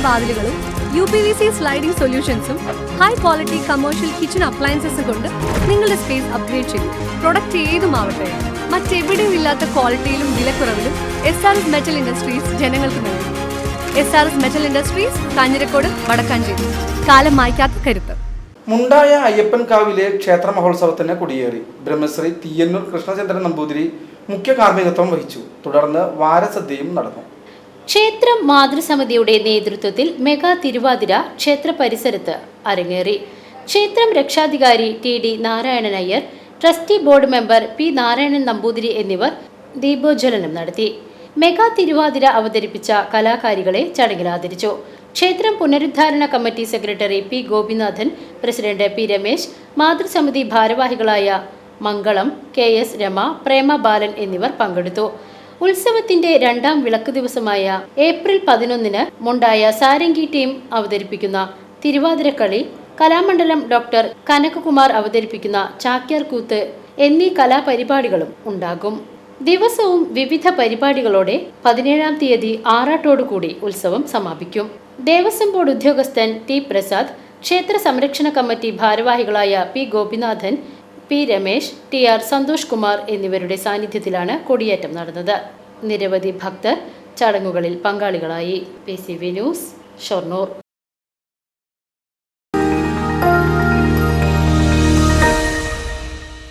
വാതിലുകളും UPVC sliding സൊല്യൂഷൻസും high quality commercial kitchen അപ്ലയൻസസും കൊണ്ട് നിങ്ങളുടെ സ്പേസ് അപ്ഗ്രേഡ് ചെയ്യും. പ്രൊഡക്റ്റ് ഏതുമാവട്ടെ, മറ്റെവിടെയും ഇല്ലാത്ത ക്വാളിറ്റിയിലും വിലക്കുറവിലും SRS മെറ്റൽ ഇൻഡസ്ട്രീസ് ജനങ്ങൾക്ക് നൽകും. SRS metal industries, Kanjirakode, Vadakkanchery. കാലം മായ്ക്കാത്ത കരുത്ത്. മുണ്ടായ അയ്യപ്പൻകാവിലെ ക്ഷേത്ര മഹോത്സവത്തിന് കൊടിയേറി. ബ്രഹ്മശ്രീ തീയന്നൂർ കൃഷ്ണചന്ദ്രൻ നമ്പൂതിരി മുഖ്യ കാർമ്മികത്വം വഹിച്ചു. തുടർന്ന് വാരസദ്യയും നടന്നു. ക്ഷേത്ര മാതൃസമിതിയുടെ നേതൃത്വത്തിൽ മെഗാ തിരുവാതിര ക്ഷേത്ര പരിസരത്ത് അരങ്ങേറി. ക്ഷേത്രം രക്ഷാധികാരി TD Narayanan Iyer, trustee board member P Narayanan Namboothiri എന്നിവർ ദീപോജ്വലനം നടത്തി. മെഗാ തിരുവാതിര അവതരിപ്പിച്ച കലാകാരികളെ ചടങ്ങിൽ ആദരിച്ചു. ക്ഷേത്രം പുനരുദ്ധാരണ committee secretary P Gopinathan, president P Ramesh, മാതൃസമിതി ഭാരവാഹികളായ മംഗളം, KS രമ, പ്രേമ ബാലൻ എന്നിവർ പങ്കെടുത്തു. ഉത്സവത്തിന്റെ രണ്ടാം വിളക്ക് ദിവസമായ ഏപ്രിൽ 11 മുണ്ടായ സാരംഗി ടീം അവതരിപ്പിക്കുന്ന തിരുവാതിരക്കളി, കലാമണ്ഡലം ഡോക്ടർ കനകകുമാർ അവതരിപ്പിക്കുന്ന ചാക്യാർ കൂത്ത് എന്നീ കലാപരിപാടികളും ഉണ്ടാകും. ദിവസവും വിവിധ പരിപാടികളോടെ 17-ാം തീയതി ആറാട്ടോടുകൂടി ഉത്സവം സമാപിക്കും. ദേവസ്വം ബോർഡ് ഉദ്യോഗസ്ഥൻ T പ്രസാദ്, ക്ഷേത്ര സംരക്ഷണ കമ്മിറ്റി ഭാരവാഹികളായ P Gopinathan, P Ramesh, TR Santhosh Kumar എന്നിവരുടെ സാന്നിധ്യത്തിലാണ് കൊടിയേറ്റം നടന്നത്. നിരവധി ഭക്തർ ചടങ്ങുകളിൽ പങ്കാളികളായി. PCV news, Shoranur.